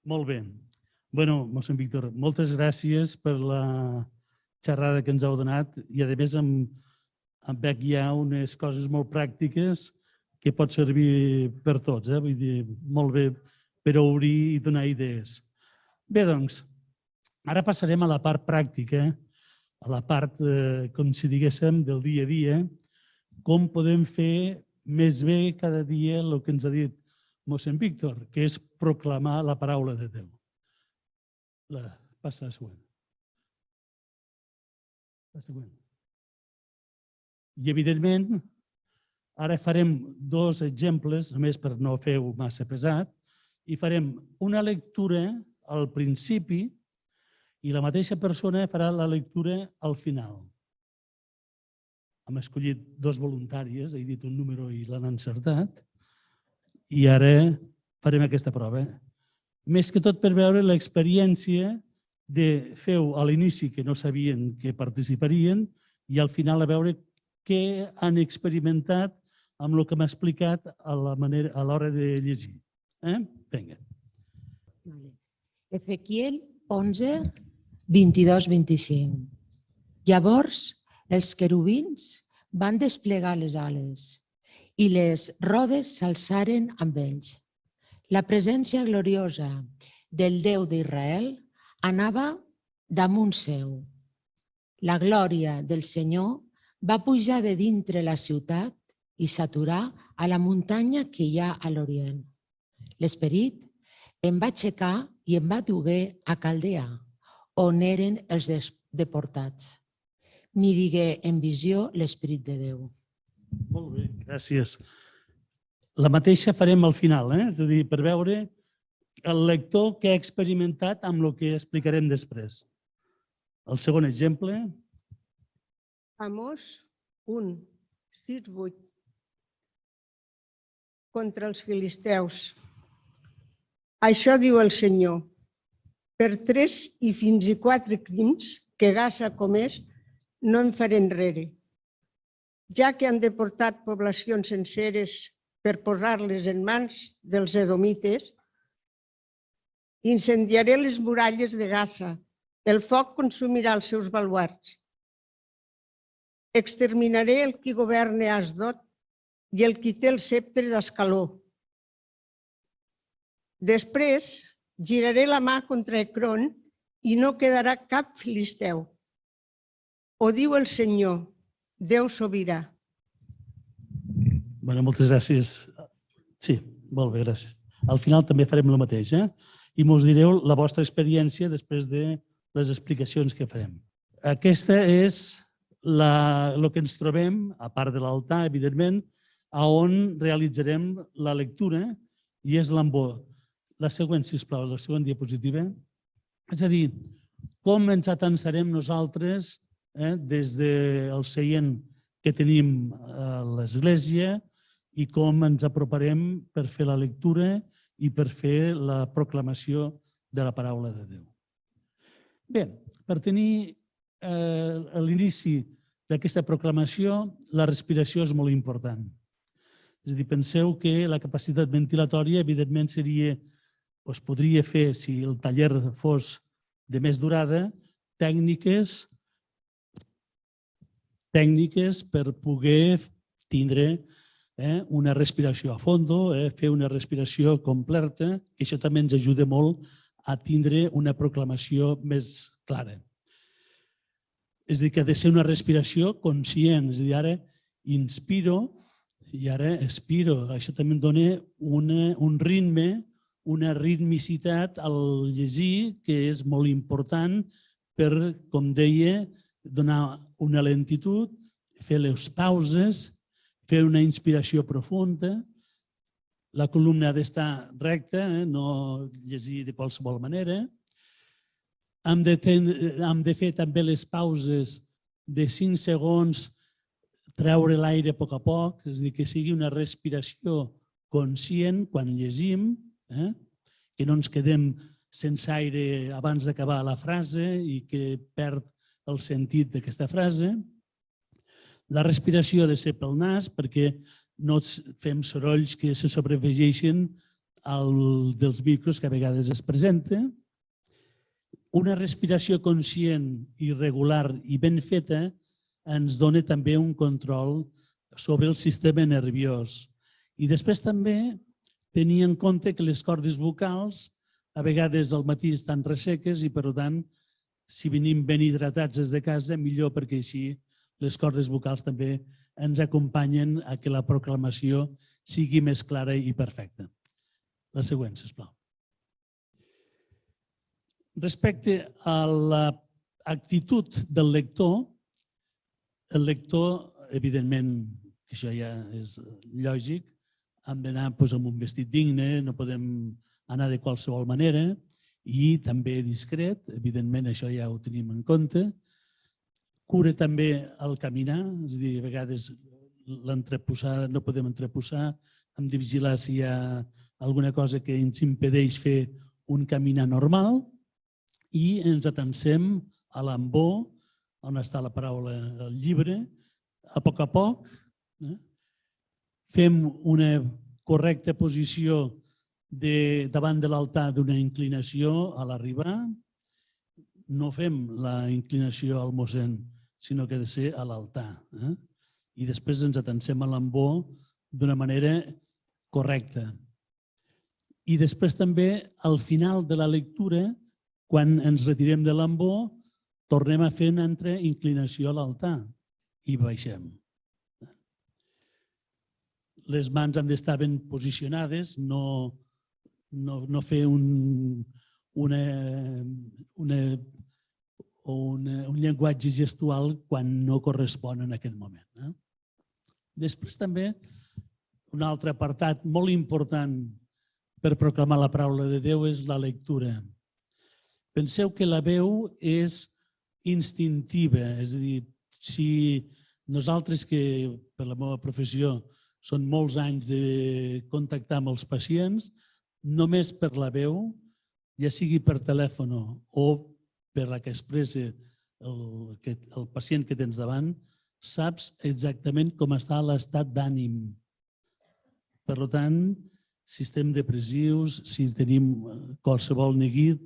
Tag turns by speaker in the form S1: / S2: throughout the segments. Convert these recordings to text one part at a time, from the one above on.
S1: Molt bé. Bé, mossèn Víctor, moltes gràcies per la xerrada que ens heu donat i, a més, veig ja unes coses molt pràctiques que pot servir per tots. Vull dir, molt bé per obrir i donar idees. Bé, doncs, ara passarem a la part pràctica, a la part, com si diguéssim, del dia a dia, com podem fer més bé cada dia el que ens ha dit mossèn Víctor, que és proclamar la paraula de Déu. Passa la següent. La següent. I, evidentment, ara farem dos exemples, només per no fer-ho massa pesat, i farem una lectura al principi i la mateixa persona farà la lectura al final. Hem escollit dos voluntàries, he dit un número i l'han encertat, i ara farem aquesta prova. Més que tot per veure l'experiència de fer-ho a l'inici, que no sabien que participarien, i al final a veure què han experimentat amb el que m'ha explicat a l'hora de llegir. Vinga.
S2: Ezequiel 11, 22-25. Llavors els querubins van desplegar les ales i les rodes s'alçaren amb ells. La presència gloriosa del Déu d'Israel anava damunt seu. La glòria del Senyor va pujar de dintre la ciutat i s'aturà a la muntanya que hi ha a l'Orient. L'Esperit em va aixecar i em va duguer a Caldea, on eren els deportats. M'hi digué en visió l'Esperit de Déu.
S1: Molt bé, gràcies. La mateixa farem al final, és a dir, per veure el lector que ha experimentat amb el que explicarem després. El segon exemple.
S3: Amós 1, 6, 8. Contra els filisteus. Això diu el Senyor. Per 3 i fins i 4 crims que Gaza ha comès, no em faré enrere. Ja que han deportat poblacions senceres per posar-les en mans dels edomites, incendiaré les muralles de Gaza. El foc consumirà els seus baluards. Exterminaré el qui governa Asdod i el qui té el ceptre d'Ascaló. Després giraré la mà contra Ecrón i no quedarà cap filisteu. Ho diu el Senyor, Déu sobirà.
S1: Moltes gràcies. Sí, molt bé, gràcies. Al final també farem el mateix, i mos direu la vostra experiència després de les explicacions que farem. Aquesta és el que ens trobem, a part de l'altar, evidentment, on realitzarem la lectura i és l'ambó. La següent, sisplau, la següent diapositiva. És a dir, com ens atansarem nosaltres des del seient que tenim a l'església i com ens aproparem per fer la lectura i per fer la proclamació de la paraula de Déu. Bé, per tenir l'inici d'aquesta proclamació, la respiració és molt important. És a dir, penseu que la capacitat ventilatòria, evidentment, podria fer, si el taller fos de més durada, tècniques per poder tindre una respiració a fondo, fer una respiració completa, que això també ens ajuda molt a tindre una proclamació més clara. És a dir, que ha de ser una respiració conscient, és a dir, ara inspiro i ara expiro. Això també dona un ritme, una ritmicitat al llegir que és molt important per, com deia, donar una lentitud, fer les pauses, fer una inspiració profunda. La columna ha d'estar recta, no llegir de qualsevol manera. Hem de fer també les pauses de 5 segons, treure l'aire a poc, és a dir, que sigui una respiració conscient quan llegim, que no ens quedem sense aire abans d'acabar la frase i que perd el sentit d'aquesta frase. La respiració ha de ser pel nas perquè no fem sorolls que se sobrevegeixen dels micros que a vegades es presenta. Una respiració conscient i regular i ben feta ens dona també un control sobre el sistema nerviós. I després també tenir en compte que les cordes vocals a vegades al matí estan resseques i, per tant, si venim ben hidratats des de casa, millor, perquè així les cordes vocals també ens acompanyen a que la proclamació sigui més clara i perfecta. La següent, sisplau. Respecte a l'actitud del lector, el lector, evidentment, que això ja és lògic, hem d'anar amb un vestit digne, no podem anar de qualsevol manera i també discret, evidentment això ja ho tenim en compte. Cura també el caminar, és a dir, a vegades no podem entreposar, hem de vigilar si hi ha alguna cosa que ens impedeix fer un caminar normal i ens atencem a l'embó, on està la paraula del llibre, a poc, fem una correcta posició davant de l'altar d'una inclinació a l'arribar. No fem la inclinació al mossèn, sinó que ha de ser a l'altar. I després ens atencem a l'embó d'una manera correcta. I després també, al final de la lectura, quan ens retirem de l'embó, tornem a fer una altra inclinació a l'altar i baixem. Les mans han d'estar ben posicionades, no fer un llenguatge gestual quan no correspon en aquest moment. Després també, un altre apartat molt important per proclamar la paraula de Déu és la lectura. Penseu que la veu és instintiva, és a dir, si nosaltres que per la meva professió són molts anys de contactar amb els pacients, només per la veu, ja sigui per telèfon o per la que expressa el pacient que tens davant, saps exactament com està l'estat d'ànim. Per tant, si estem depressius, si tenim qualsevol neguit,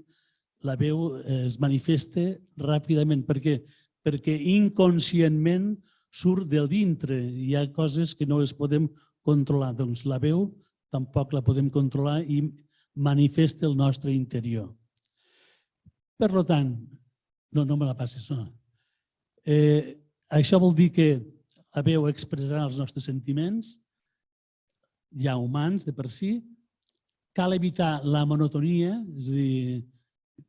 S1: la veu es manifesta ràpidament. Per què? Perquè inconscientment surt del dintre. Hi ha coses que no les podem controlar. Doncs la veu tampoc la podem controlar i manifesta el nostre interior. Per tant, no me la passis, no. Això vol dir que la veu expressarà els nostres sentiments, ja humans de per si. Cal evitar la monotonia, és a dir,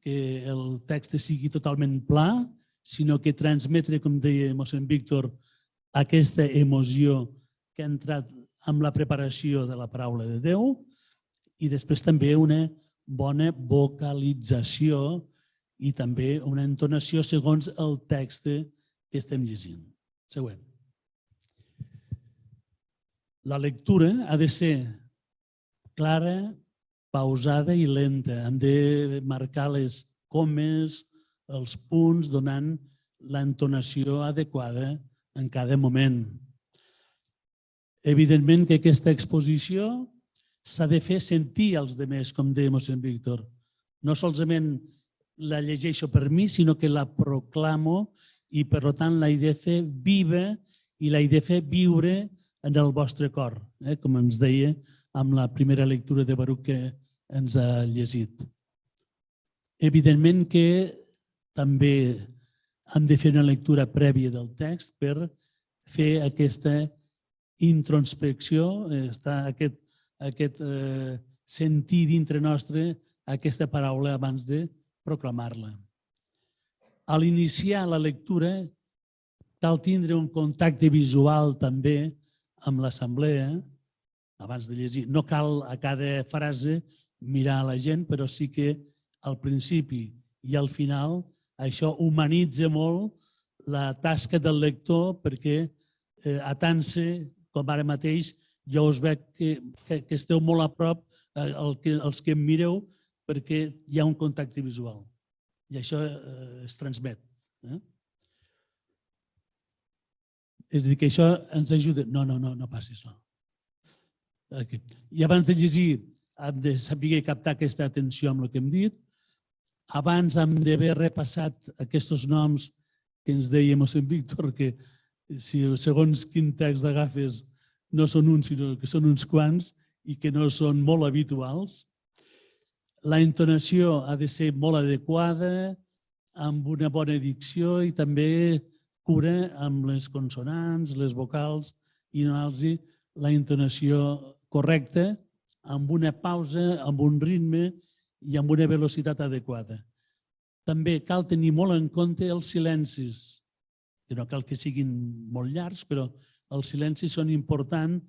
S1: que el text sigui totalment pla, sinó que transmetre, com deia mossèn Víctor, aquesta emoció que ha entrat amb la preparació de la paraula de Déu i després també una bona vocalització i també una entonació segons el text que estem llegint. Següent. La lectura ha de ser clara, pausada i lenta. Hem de marcar les comes, els punts, donant l'entonació adequada en cada moment. Evidentment que aquesta exposició s'ha de fer sentir als altres, com deia mossèn Víctor. No solament la llegeixo per mi, sinó que la proclamo i, per tant, l'he de fer viva i l'he de fer viure en el vostre cor, com ens deia amb la primera lectura de Baruc que ens ha llegit. Evidentment que també hem de fer una lectura prèvia del text per fer aquesta introspecció, aquest sentir dintre nostre aquesta paraula abans de proclamar-la. A l'iniciar la lectura cal tindre un contacte visual també amb l'assemblea, abans de llegir. No cal a cada frase mirar a la gent, però sí que al principi i al final això humanitza molt la tasca del lector perquè atant-se, com ara mateix, jo us veig que esteu molt a prop els que em mireu perquè hi ha un contacte visual i això es transmet. És a dir, que això ens ajuda. No passis, no. I abans de llegir hem de saber captar aquesta atenció amb el que hem dit. Abans hem d'haver repassat aquests noms que ens deia mossèn Víctor, que si segons quin text agafes no són uns, sinó que són uns quants i que no són molt habituals. La entonació ha de ser molt adequada, amb una bona dicció i també cura amb les consonants, les vocals i donar-los la entonació correcta, amb una pausa, amb un ritme i amb una velocitat adequada. També cal tenir molt en compte els silencis, que no cal que siguin molt llargs, però els silencis són importants.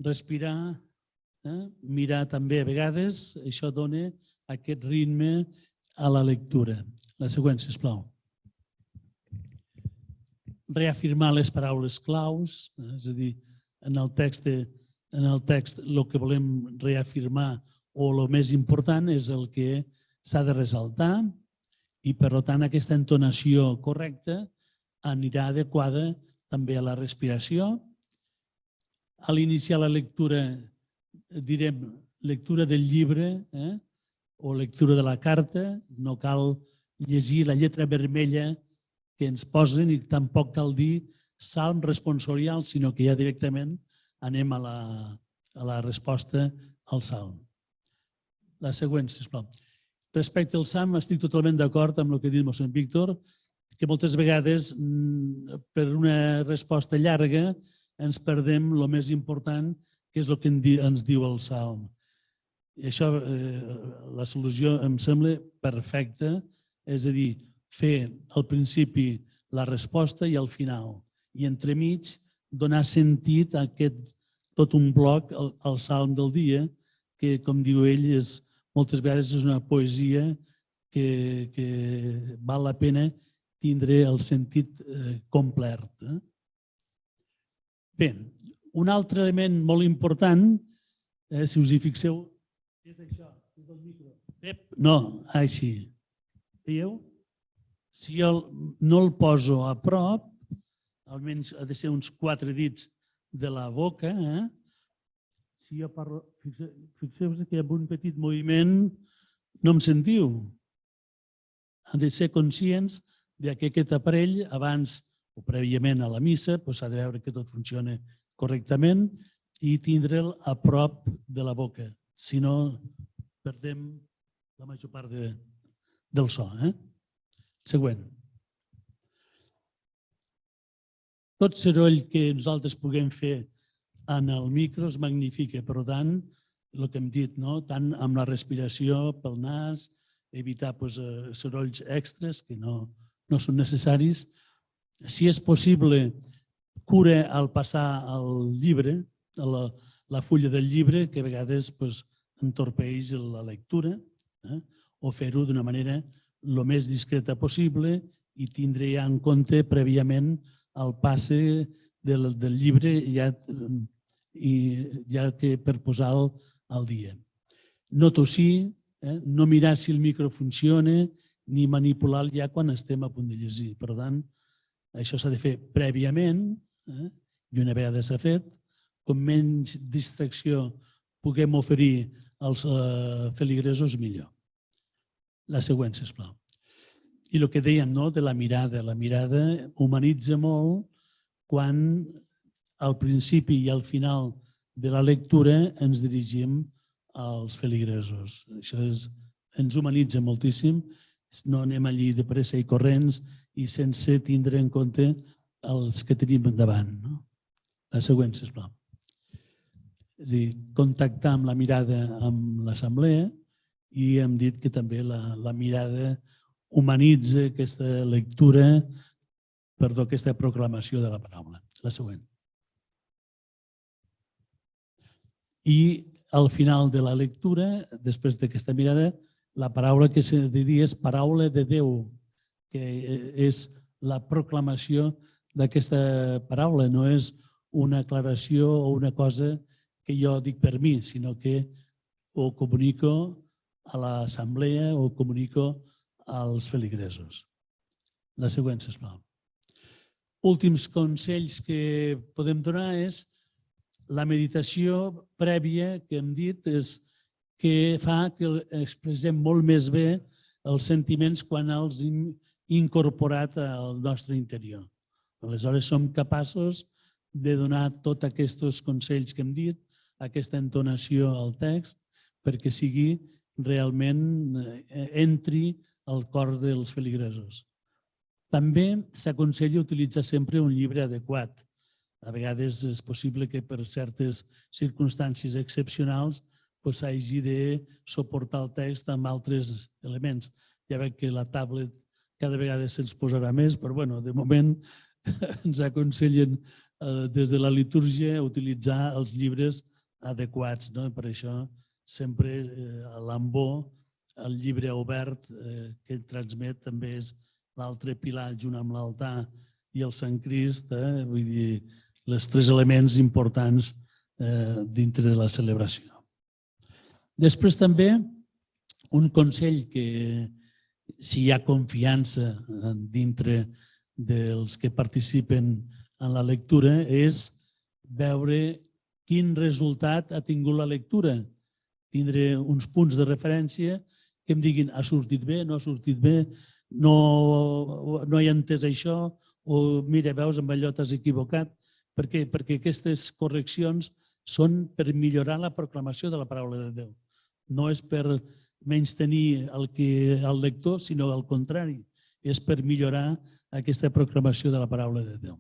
S1: Respirar, mirar també a vegades, això dona aquest ritme a la lectura. La següent, sisplau. Reafirmar les paraules claus, és a dir, en el text el que volem reafirmar o el més important és el que s'ha de ressaltar i, per tant, aquesta entonació correcta anirà adequada també a la respiració. A l'iniciar la lectura, direm lectura del llibre o lectura de la carta, no cal llegir la lletra vermella que ens posen i tampoc cal dir salm responsorial, sinó que ja directament anem a la resposta al salm. La següent, sisplau. Respecte al salm, estic totalment d'acord amb el que ha dit mossèn Víctor, que moltes vegades, per una resposta llarga, ens perdem el més important, que és el que ens diu el salm. I això, la solució em sembla perfecta, és a dir, fer al principi la resposta i al final. I entremig donar sentit a tot un bloc al salm del dia, que, com diu ell, moltes vegades és una poesia que val la pena tindre el sentit complet. Bé, un altre element molt important, si us hi fixeu, és això, és el micro. No, així. Veieu? Si jo no el poso a prop, almenys ha de ser uns 4 dits de la boca, si jo parlo, fixeu-vos que amb un petit moviment no em sentiu. Han de ser conscients que aquest aparell, abans o prèviament a la missa, s'ha de veure que tot funciona correctament i tindre'l a prop de la boca. Si no, perdem la major part del so. Següent. Tot soroll que nosaltres puguem fer en el micro es magnifica. Per tant, el que hem dit, tant amb la respiració pel nas, evitar sorolls extres que no són necessaris. Si és possible, cura al passar el llibre, la fulla del llibre, que a vegades entorpeix la lectura, o fer-ho d'una manera el més discreta possible i tindre ja en compte prèviament el passe del llibre ja que per posar-lo al dia. No tossir, no mirar si el micro funciona, ni manipular-lo ja quan estem a punt de llegir. Per tant, això s'ha de fer prèviament i una vegada s'ha fet, com menys distracció puguem oferir als feligresos, millor. La següent, sisplau. I el que dèiem de la mirada. La mirada humanitza molt quan al principi i al final de la lectura ens dirigim als feligresos. Això ens humanitza moltíssim. No anem allí de pressa i corrents i sense tindre en compte els que tenim endavant. La següent, sisplau. És a dir, contactar amb la mirada amb l'assemblea i hem dit que també la mirada humanitza aquesta lectura, aquesta proclamació de la paraula. La següent. I al final de la lectura, després d'aquesta mirada, la paraula que s'ha de dir és paraula de Déu, que és la proclamació d'aquesta paraula. No és una aclaració o una cosa que jo dic per mi, sinó que ho comunico a l'assemblea o comunico als feligresos. La següent, sisplau. Últims consells que podem donar és La meditació prèvia que hem dit és que fa que expressem molt més bé els sentiments quan els hem incorporat al nostre interior. Aleshores som capaços de donar tots aquests consells que hem dit, aquesta entonació al text, perquè sigui realment entri al cor dels feligresos. També s'aconsella utilitzar sempre un llibre adequat. A vegades és possible que per certes circumstàncies excepcionals s'hagi de suportar el text amb altres elements. Ja veig que la tablet cada vegada se'ns posarà més, però de moment ens aconsellen des de la litúrgia utilitzar els llibres adequats. Per això sempre l'ambó, el llibre obert que transmet també és l'altre pilar junt amb l'altar i el Sant Crist, vull dir, els tres elements importants dintre de la celebració. Després també un consell que si hi ha confiança dintre dels que participen en la lectura és veure quin resultat ha tingut la lectura. Tindre uns punts de referència que em diguin ha sortit bé, no ha sortit bé, no he entès això, o mira, veus, amb allò t'has equivocat. Per què? Perquè aquestes correccions són per millorar la proclamació de la paraula de Déu. No és per menystenir el lector, sinó al contrari, és per millorar aquesta proclamació de la paraula de Déu.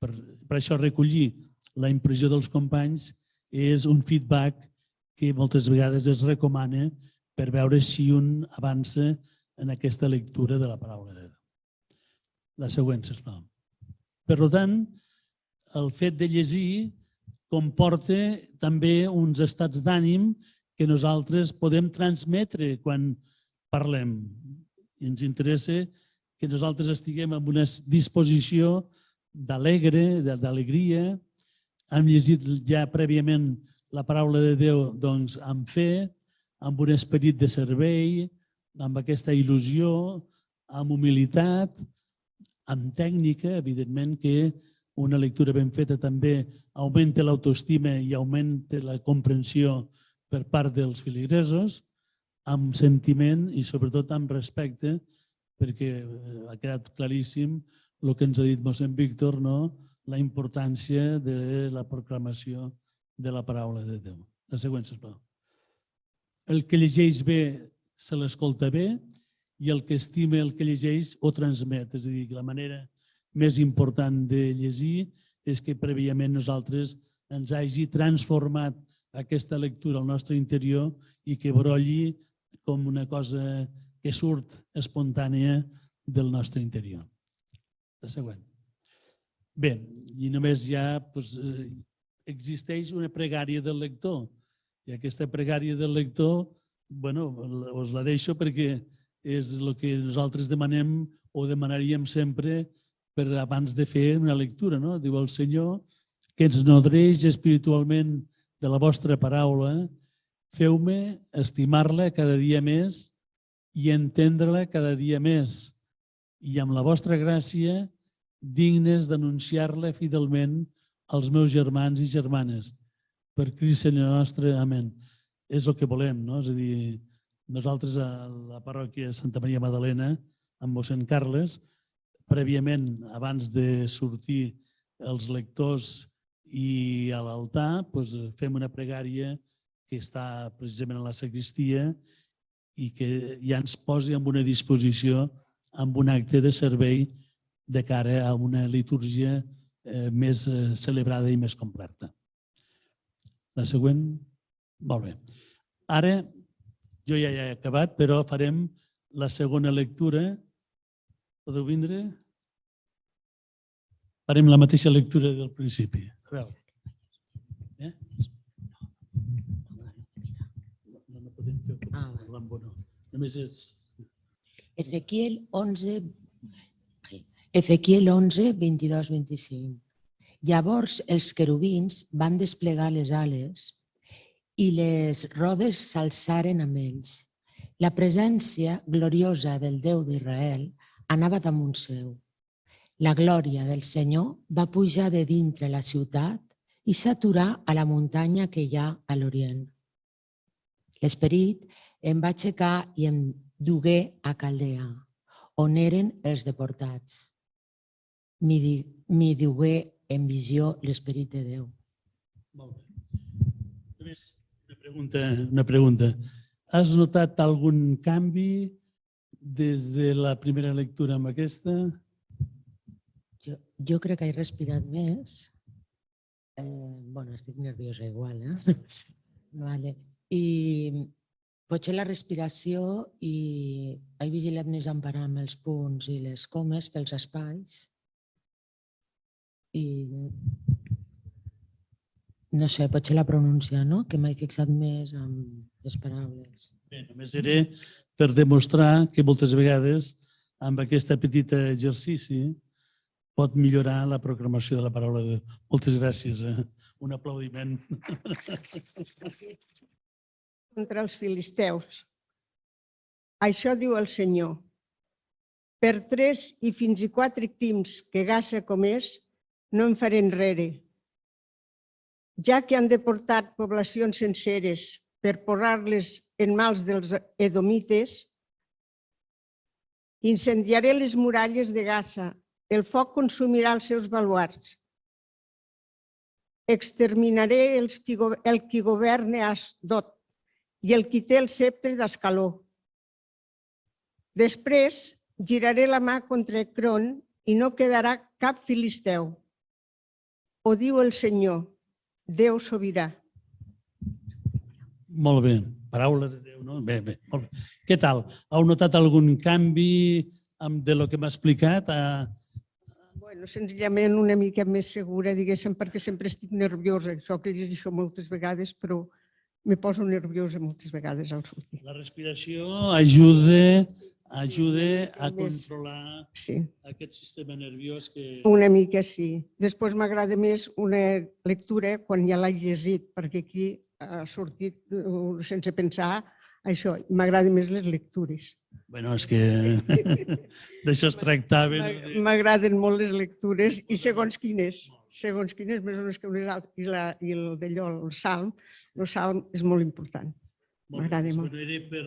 S1: Per això recollir la impressió dels companys és un feedback que moltes vegades es recomana per veure si un avança en aquesta lectura de la paraula de Déu. La següent, sisplau. Per tant, el fet de llegir comporta també uns estats d'ànim que nosaltres podem transmetre quan parlem. I ens interessa que nosaltres estiguem en una disposició d'alegria. Hem llegit ja prèviament la paraula de Déu amb fe, amb un esperit de servei, amb aquesta il·lusió, amb humilitat, amb tècnica. Evidentment que una lectura ben feta també augmenta l'autoestima i augmenta la comprensió per part dels feligresos, amb sentiment i sobretot amb respecte, perquè ha quedat claríssim el que ens ha dit mossèn Víctor, la importància de la proclamació de la paraula de Déu. La següent, sisplau. El que llegeix bé se l'escolta bé i el que estima el que llegeix ho transmet. És a dir, la manera més important de llegir és que prèviament nosaltres ens hagi transformat aquesta lectura al nostre interior i que brolli com una cosa que surt espontània del nostre interior. La següent. Bé, i només ja existeix una pregària del lector. I aquesta pregària del lector, us la deixo perquè és el que nosaltres demanem o demanaríem sempre abans de fer una lectura. Diu el Senyor que ens nodreix espiritualment de la vostra paraula, feu-me estimar-la cada dia més i entendre-la cada dia més. I amb la vostra gràcia, dignes d'anunciar-la fidelment als meus germans i germanes. Per Crist Senyor nostre. Amén. És el que volem, no? És a dir, nosaltres a la parròquia Santa Maria Magdalena, amb mossèn Carles, prèviament, abans de sortir els lectors i a l'altar, fem una pregària que està precisament a la sagristia i que ja ens posi en una disposició, amb un acte de servei de cara a una litúrgia més celebrada i més completa. La següent? Molt bé. Ara, jo ja he acabat, però farem la segona lectura. Podeu vindre? Farem la mateixa lectura del principi. A veure. No podem fer l'ambó, no. Només és...
S2: Ezequiel 11, 22-25. Llavors els querubins van desplegar les ales i les rodes s'alçaren amb ells. La presència gloriosa del Déu d'Israel anava damunt seu. La glòria del Senyor va pujar de dintre la ciutat i s'aturà a la muntanya que hi ha a l'Orient. L'esperit em va aixecar i em dugué a Caldea, on eren els deportats. M'hi dugué en visió l'esperit de Déu.
S1: Molt bé. Només una pregunta. Has notat algun canvi des de la primera lectura amb aquesta?
S2: Jo crec que he respirat més. Estic nerviosa igual. Vale. I potser la respiració i he vigilat més emparar amb els punts i les comes pels espais. I no sé, potser la pronúncia, no? Que m'he fixat més en les paraules.
S1: Bé, només era per demostrar que moltes vegades amb aquest petit exercici pot millorar la proclamació de la paraula de Déu. Moltes gràcies. Un aplaudiment.
S3: Contra els filisteus. Això diu el Senyor. Per 3 i fins i 4 crims que Gaza comès, no em faré enrere. Ja que han deportat poblacions senceres per posar-les en mans dels edomites, incendiaré les muralles de Gaza. El foc consumirà els seus baluards. Exterminaré el qui governa Asdod i el qui té el sceptre d'Ascaló. Després giraré la mà contra Ecrón i no quedarà cap filisteu. Ho diu el Senyor, Déu sobirà.
S1: Molt bé. Paraula de Déu, no? Bé, bé. Molt bé. Què tal? Heu notat algun canvi de lo que m'ha explicat?
S3: Senzillament una mica més segura, diguéssim, perquè sempre estic nerviosa. Això que he dit això moltes vegades, però me poso nerviosa moltes vegades al sortir.
S1: La respiració ajuda a controlar aquest sistema nerviós que...
S3: Una mica sí. Després m'agrada més una lectura quan ja l'he llegit, perquè aquí ha sortit sense pensar això. M'agraden més les lectures.
S1: Bueno, és que d'això es tractava.
S3: M'agraden molt les lectures i segons quines. Segons quines, més o menys que unes altres. I el d'allò, el salm és molt important. M'agrada molt.
S1: Era per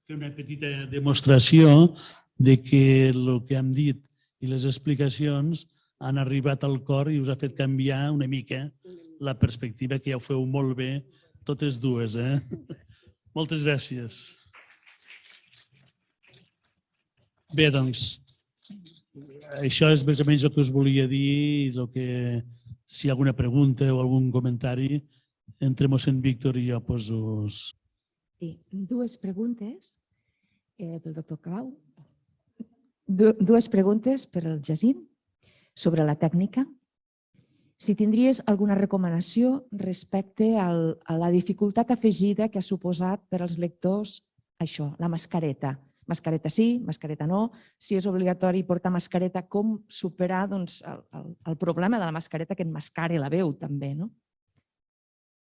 S1: fer una petita demostració de que el que hem dit i les explicacions han arribat al cor i us ha fet canviar una mica la perspectiva, que ja ho feu molt bé, totes dues. Moltes gràcies. Bé, doncs, això és més o menys el que us volia dir i si hi ha alguna pregunta o algun comentari, entre mossèn Víctor i jo us...
S4: Sí, dues preguntes pel doctor Clau. Dues preguntes per al Jacint sobre la tècnica. Si tindries alguna recomanació respecte a la dificultat afegida que ha suposat per als lectors això, la mascareta. Mascareta sí, mascareta no. Si és obligatori portar mascareta, com superar el problema de la mascareta que emmascara la veu també, no?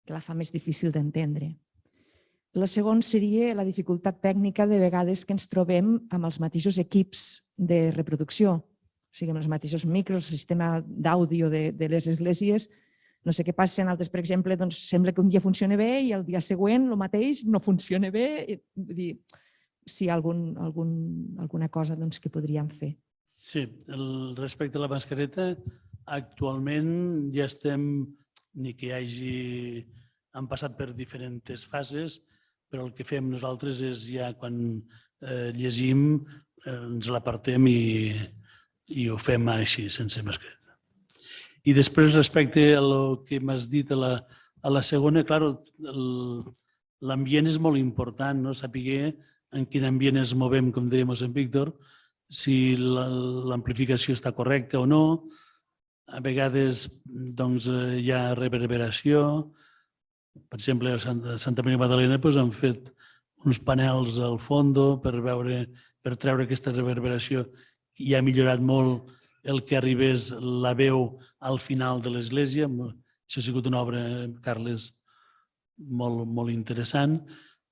S4: Que la fa més difícil d'entendre. La segona seria la dificultat tècnica de vegades que ens trobem amb els mateixos equips de reproducció, o sigui, amb els mateixos micros, el sistema d'àudio de les esglésies. No sé què passa en altres, per exemple, sembla que un dia funciona bé i el dia següent el mateix no funciona bé. Vull dir, si hi ha alguna cosa que podríem fer.
S1: Sí, respecte a la mascareta, actualment ja estem, ni que han passat per diferents fases, però el que fem nosaltres és ja quan llegim, ens l'apartem i ho fem així, sense mascareta. I després, respecte al que m'has dit a la segona, clar, l'ambient és molt important, no? Saber en quin ambient ens movem, com deia mossèn Víctor, si l'amplificació està correcta o no. A vegades hi ha reverberació. Per exemple, a Santa Maria Magdalena han fet uns panels al fons per treure aquesta reverberació i ha millorat molt el que arribés la veu al final de l'església. Això ha sigut una obra, Carles, molt interessant.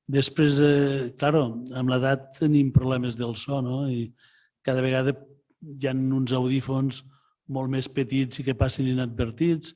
S1: Després, clar, amb l'edat tenim problemes del so, no? I cada vegada hi ha uns audífons molt més petits i que passen inadvertits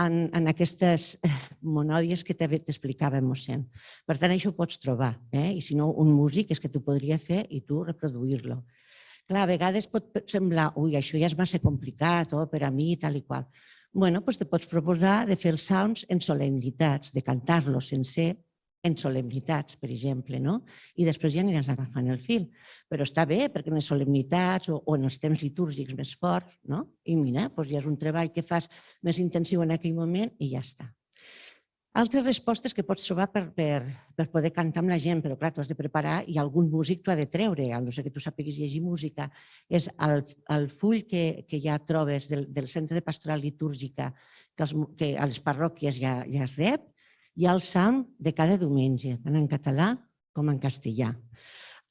S5: en aquestes monòdies que t'explicava mossèn. Per tant, això ho pots trobar. I si no, un músic és que t'ho podria fer i tu reproduir-lo. Clar, a vegades pot semblar, ui, això ja és massa complicat, per a mi, tal i qual. Bueno, doncs te pots proposar de fer els salms en solemnitats, de cantar-los sencer en solemnitats, per exemple, no? I després ja aniràs agafant el fil. Però està bé, perquè en les solemnitats o en els temps litúrgics més forts, no? I mira, doncs ja és un treball que fas més intensiu en aquell moment i ja està. Altres respostes que pots trobar per poder cantar amb la gent, però clar, t'ho has de preparar i algun músic t'ho ha de treure, a no ser que tu sàpiguis llegir música. És el full que ja trobes del Centre de Pastoral Litúrgica, que a les parròquies ja es rep, hi ha el salm de cada diumenge, tant en català com en castellà.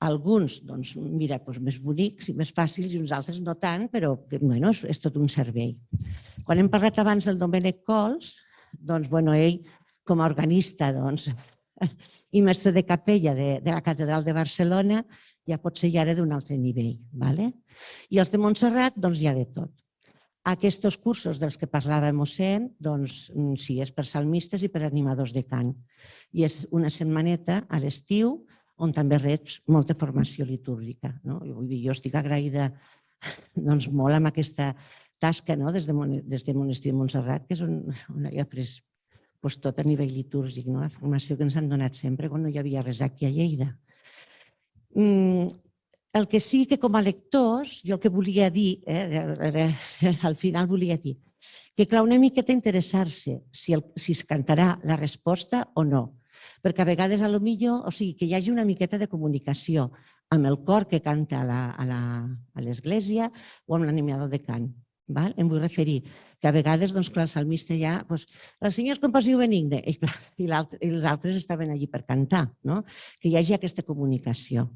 S5: Alguns, doncs, mira, més bonics i més fàcils i uns altres no tant, però és tot un servei. Quan hem parlat abans del Domènec Cols, doncs, ell, com a organista i mestre de capella de la Catedral de Barcelona, ja potser ja era d'un altre nivell. I els de Montserrat, doncs, hi ha de tot. Aquests cursos dels que parlava mossèn, doncs sí, és per salmistes i per animadors de cant. I és una setmaneta a l'estiu on també reps molta formació litúrgica. Vull dir, jo estic agraïda molt amb aquesta tasca des de Monestir de Montserrat, que és on he après tot a nivell litúrgic, la formació que ens han donat sempre quan no hi havia res aquí a Lleida. El que sí que com a lectors, jo el que volia dir, al final volia dir, que clar, una miqueta interessar-se si es cantarà la resposta o no, perquè a vegades, potser, o sigui, que hi hagi una miqueta de comunicació amb el cor que canta a l'església o amb l'animador de cant. Em vull referir que a vegades, clar, el salmista ja, el Senyor és compassiu i benigne, i els altres estaven allí per cantar, que hi hagi aquesta comunicació.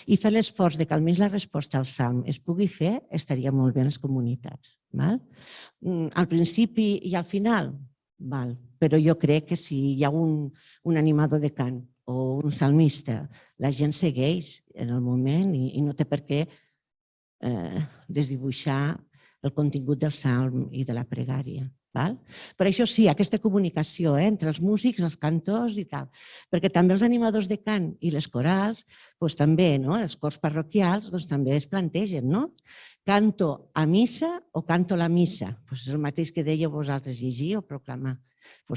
S5: I fer l'esforç que almenys la resposta al salm es pugui fer, estaria molt bé en les comunitats. Al principi i al final, però jo crec que si hi ha un animador de cant o un salmista, la gent segueix en el moment i no té per què desdibuixar el contingut del salm i de la pregària. Per això sí, aquesta comunicació entre els músics, els cantors i tal, perquè també els animadors de cant i les corals, també els cors parroquials també es plantegen, canto a missa o canto la missa? És el mateix que dèieu vosaltres, llegir o proclamar.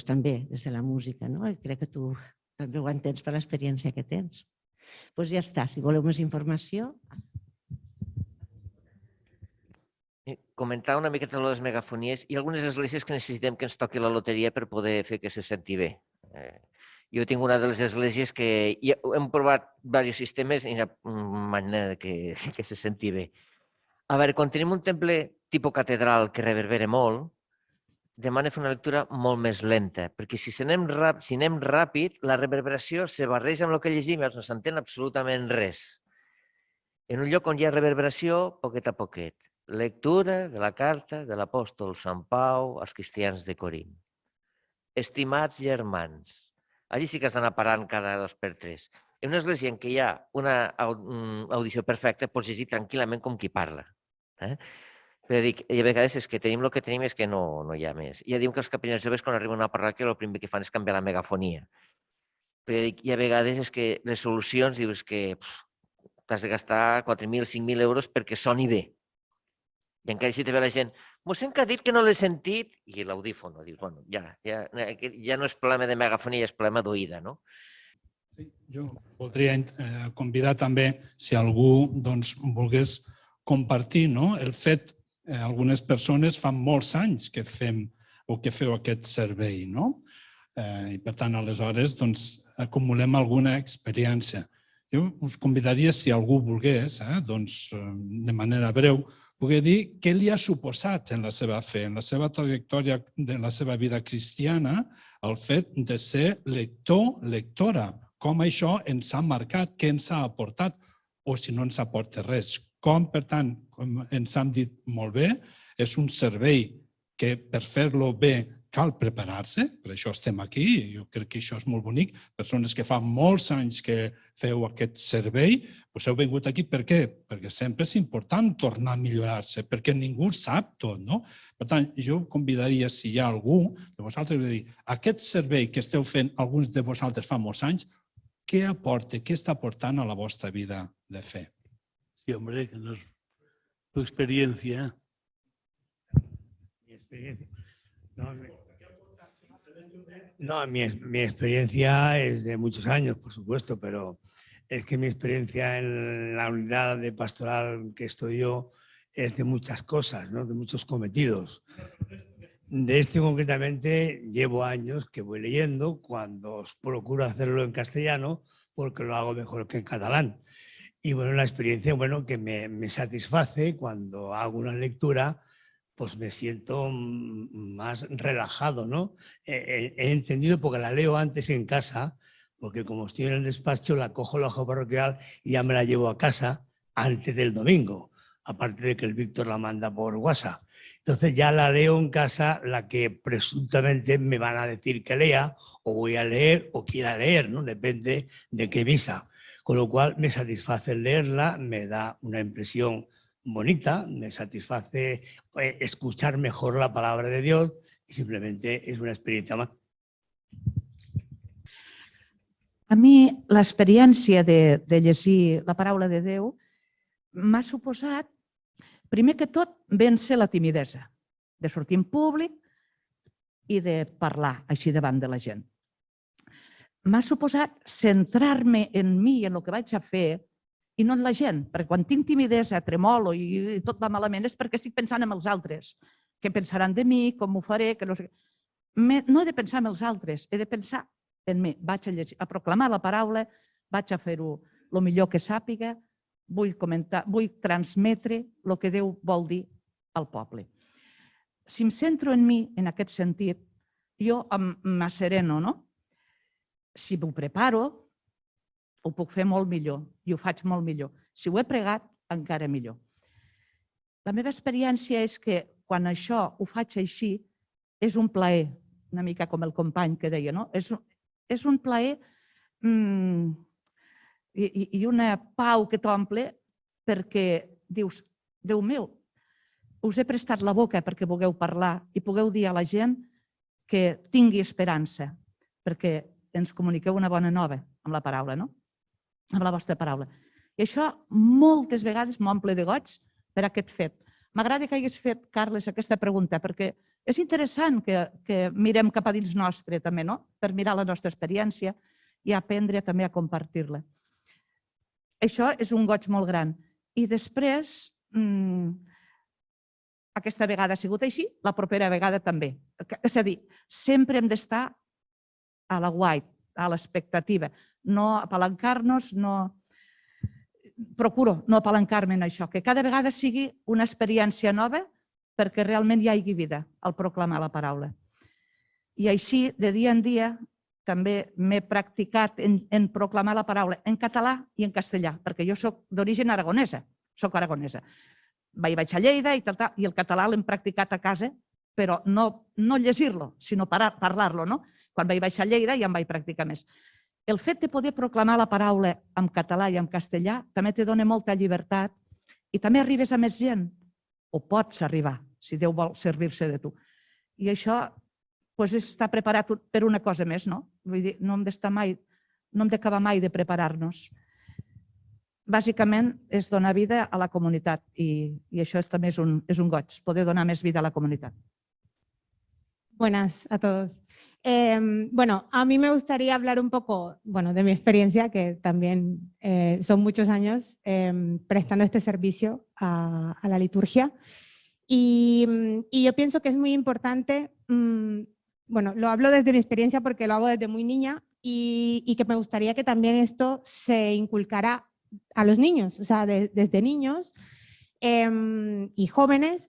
S5: També des de la música, crec que tu també ho entens per l'experiència que tens. Ja està, si voleu més informació...
S6: Comentar una miqueta les megafonies. Hi ha algunes esglésies que necessitem que ens toqui la loteria per poder fer que se senti bé. Jo tinc una de les esglésies que hem provat diversos sistemes i hi ha manera que se senti bé. A veure, quan tenim un temple tipus catedral que reverbera molt, demana fer una lectura molt més lenta, perquè si anem ràpid, la reverberació se barreja amb el que llegim i no s'entén absolutament res. En un lloc on hi ha reverberació, poquet a poquet. Lectura de la carta de l'apòstol Sant Pau als cristians de Corint. Estimats germans, allí sí que has d'anar parant cada 2x3. En una església en què hi ha una audició perfecta, pots llegir tranquil·lament com qui parla. Però dic, i a vegades és que tenim el que tenim és que no hi ha més. Ja diuen que els capellans joves quan arriben a una parròquia el primer que fan és canviar la megafonia. Però dic, i a vegades és que les solucions dius que t'has de gastar 4.000, 5.000 euros perquè soni bé. I encara si te ve la gent, mossèn que ha dit que no l'he sentit, i l'audífono, dius, bueno, ja no és problema de megafonia, és problema d'oïda, no?
S7: Jo voldria convidar també, si algú volgués compartir el fet, algunes persones fa molts anys que fem o que feu aquest servei, i per tant, aleshores, acumulem alguna experiència. Jo us convidaria, si algú volgués, de manera breu, poder dir què li ha suposat en la seva fe, en la seva trajectòria de la seva vida cristiana, el fet de ser lector, lectora, com això ens ha marcat, què ens ha aportat, o si no ens aporta res. Com, per tant, com ens han dit molt bé, és un servei que per fer-lo bé cal preparar-se, per això estem aquí, jo crec que això és molt bonic. Persones que fa molts anys que feu aquest servei, us heu vingut aquí per què? Perquè sempre és important tornar a millorar-se, perquè ningú sap tot, no? Per tant, jo convidaria, si hi ha algú de vosaltres, a dir, aquest servei que esteu fent alguns de vosaltres fa molts anys, què aporta, què està aportant a la vostra vida de fe?
S1: Sí, hombre, que no es tu experiencia.
S8: Mi experiencia. No, mi experiencia es de muchos años, por supuesto, pero es que mi experiencia en la unidad de pastoral que estoy yo es de muchas cosas, ¿no? De muchos cometidos. De este concretamente llevo años que voy leyendo, cuando procuro hacerlo en castellano, porque lo hago mejor que en catalán. Y bueno, la experiencia, bueno, que me satisface cuando hago una lectura, pues me siento más relajado, ¿no? He entendido porque la leo antes en casa, porque como estoy en el despacho, la cojo la hoja parroquial y ya me la llevo a casa antes del domingo, aparte de que el Víctor la manda por WhatsApp. Entonces ya la leo en casa, la que presuntamente me van a decir que lea, o voy a leer, o quiera leer, ¿no? Depende de qué misa. Con lo cual me satisface leerla, me da una impresión bonita, me satisface escuchar mejor la palabra de Dios y simplemente es una experiencia más.
S9: A mi l'experiència de llegir la paraula de Déu m'ha suposat, primer que tot, vèncer la timidesa, de sortir en públic i de parlar així davant de la gent. M'ha suposat centrar-me en mi i en el que vaig a fer i no en la gent, perquè quan tinc timidesa, tremolo i tot va malament és perquè estic pensant en els altres. Què pensaran de mi, com ho faré, que no sé què. No he de pensar en els altres, he de pensar en mi. Vaig a proclamar la paraula, vaig a fer-ho el millor que sàpiga, vull comentar, vull transmetre el que Déu vol dir al poble. Si em centro en mi, en aquest sentit, jo m'assereno, no? Si m'ho preparo, ho puc fer molt millor i ho faig molt millor. Si ho he pregat, encara millor. La meva experiència és que quan això ho faig així, és un plaer, una mica com el company que deia, no? És un plaer i una pau que t'omple perquè dius, Déu meu, us he prestat la boca perquè vulgueu parlar i pugueu dir a la gent que tingui esperança, perquè ens comuniqueu una bona nova amb la paraula, no? Amb la vostra paraula. I això moltes vegades m'omple de goig per aquest fet. M'agrada que hagués fet, Carles, aquesta pregunta, perquè és interessant que mirem cap a dins nostre també, no? Per mirar la nostra experiència i aprendre també a compartir-la. Això és un goig molt gran. I després, aquesta vegada ha sigut així, la propera vegada també. És a dir, sempre hem d'estar a l'aguait, a l'expectativa, no apalancar-nos, procuro no apalancar-me en això, que cada vegada sigui una experiència nova perquè realment hi hagi vida al proclamar la paraula. I així, de dia en dia, també m'he practicat en proclamar la paraula en català i en castellà, perquè jo soc d'origen aragonesa, soc aragonesa. Vaig a Lleida i el català l'hem practicat a casa, però no llegir-lo, sinó parlar-lo, no? Quan vaig a Lleida ja em vaig practicar més. El fet de poder proclamar la paraula en català i en castellà també te dona molta llibertat i també arribes a més gent, o pots arribar, si Déu vol servir-se de tu. I això és estar preparat per una cosa més, no? Vull dir, no hem d'acabar mai de preparar-nos. Bàsicament és donar vida a la comunitat i això també és un goig, poder donar més vida a la comunitat.
S10: Buenas a todos. Bueno, a mí me gustaría hablar un poco, bueno, de mi experiencia, que también son muchos años prestando este servicio a la liturgia. Y yo pienso que es muy importante, bueno, lo hablo desde mi experiencia porque lo hago desde muy niña y que me gustaría que también esto se inculcara a los niños, o sea, desde niños y jóvenes,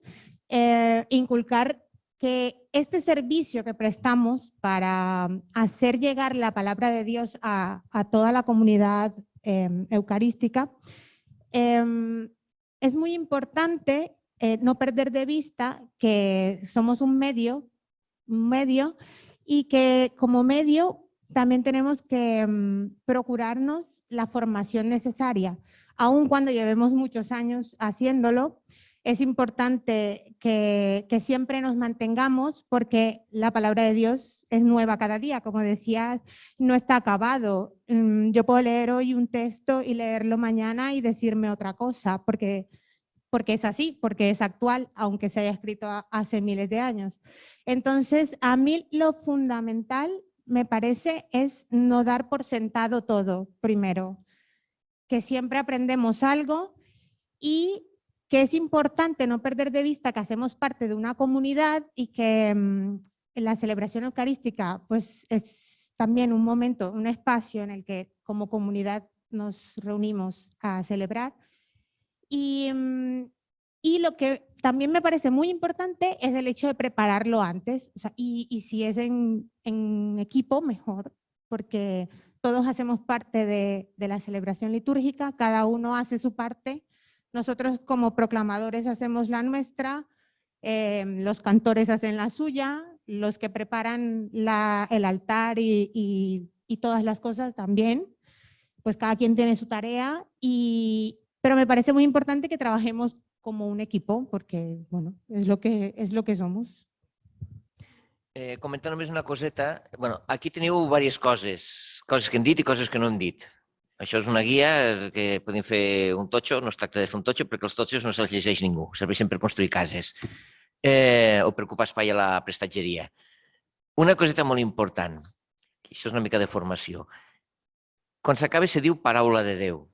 S10: inculcar que este servicio que prestamos para hacer llegar la palabra de Dios a toda la comunidad eucarística es muy importante no perder de vista que somos un medio y que como medio también tenemos que procurarnos la formación necesaria. Aun cuando llevemos muchos años haciéndolo, es importante que siempre nos mantengamos porque la palabra de Dios es nueva cada día. Como decía, no está acabado. Yo puedo leer hoy un texto y leerlo mañana y decirme otra cosa porque es así, porque es actual, aunque se haya escrito hace miles de años. Entonces, a mí lo fundamental, me parece, es no dar por sentado todo, primero, que siempre aprendemos algo y que es importante no perder de vista que hacemos parte de una comunidad y que la celebración eucarística pues, es también un momento, un espacio en el que como comunidad nos reunimos a celebrar. Y lo que también me parece muy importante es el hecho de prepararlo antes, o sea, y si es en equipo, mejor, porque todos hacemos parte de la celebración litúrgica, cada uno hace su parte. Nosotros como proclamadores hacemos la nuestra, los cantores hacen la suya, los que preparan el altar y todas las cosas también, pues cada quien tiene su tarea, pero me parece muy importante que trabajemos como un equipo, porque bueno, es lo que somos.
S6: Comentar només una coseta. Bueno, aquí teniu diverses coses que hem dit i coses que no hem dit. Això és una guia que podem fer un totxo, no es tracta de fer un totxo perquè els totxos no se'ls llegeix ningú, serveixen per construir cases o per ocupar espai a la prestatgeria. Una coseta molt important, això és una mica de formació. Quan s'acaba se diu paraula de Déu.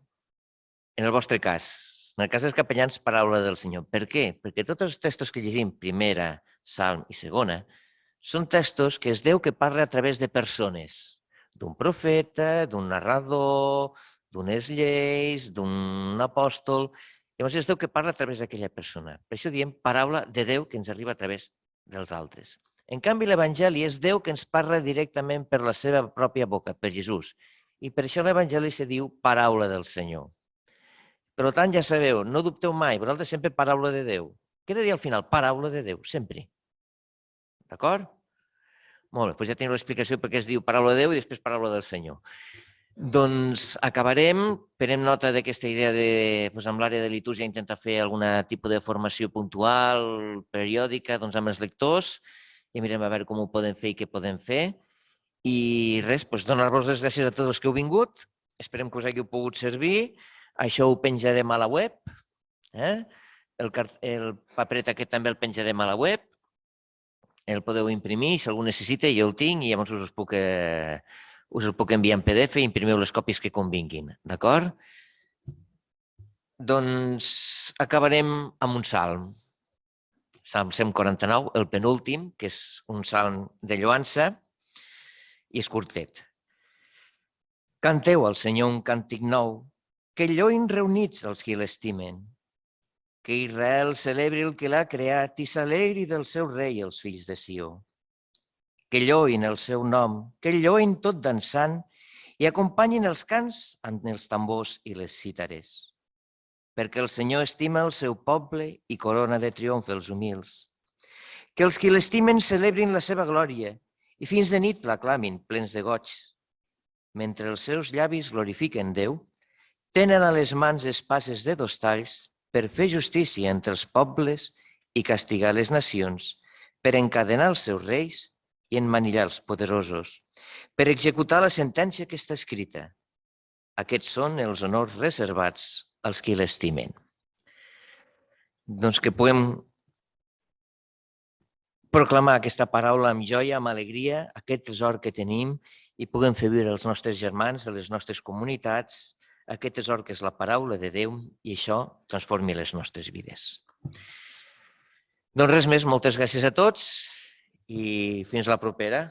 S6: En el vostre cas, en el cas dels capellans, paraula del Senyor. Per què? Perquè tots els textos que llegim, primera, salm i segona, són textos que és Déu que parla a través de persones, d'un profeta, d'un narrador, d'unes lleis, d'un apòstol. Llavors és Déu que parla a través d'aquella persona. Per això diem paraula de Déu que ens arriba a través dels altres. En canvi, l'Evangeli és Déu que ens parla directament per la seva pròpia boca, per Jesús. I per això l'Evangeli se diu paraula del Senyor. Per tant, ja sabeu, no dubteu mai, vosaltres sempre paraula de Déu. Què he de dir al final? Paraula de Déu, sempre. D'acord? Molt bé, doncs ja teniu l'explicació per què es diu paraula de Déu i després paraula del Senyor. Doncs acabarem, prenem nota d'aquesta idea de, amb l'àrea de litúrgia, intentar fer algun tipus de formació puntual, periòdica, amb els lectors, i mirem a veure com ho podem fer i què podem fer. I res, donar-vos les gràcies a tots els que heu vingut, esperem que us hàgiu pogut servir, això ho penjarem a la web, el paperet aquest també el penjarem a la web, el podeu imprimir, si algú necessita, jo el tinc i llavors us el puc enviar en PDF i imprimiu les còpies que convinguin, d'acord? Doncs acabarem amb un salm, Salm 149, el penúltim, que és un salm de lloança i és curtet. Canteu al Senyor un càntic nou, que lloin reunits els qui l'estimen, que Israel celebri el que l'ha creat i s'alegri del seu rei els fills de Sió. Que lloin el seu nom, que lloin tot dansant i acompanyin els cants amb els tambors i les cítares. Perquè el Senyor estima el seu poble i corona de triomf els humils. Que els qui l'estimen celebrin la seva glòria i fins de nit l'aclamin plens de goig. Mentre els seus llavis glorifiquen Déu, tenen a les mans espases de 2 talls per fer justícia entre els pobles i castigar les nacions, per encadenar els seus reis i emmanillar els poderosos, per executar la sentència que està escrita. Aquests són els honors reservats als qui l'estimen. Doncs que puguem proclamar aquesta paraula amb joia, amb alegria, aquest tresor que tenim i puguem fer viure els nostres germans de les nostres comunitats, aquest tresor que és la paraula de Déu i això transformi les nostres vides. Doncs res més, moltes gràcies a tots i fins la propera.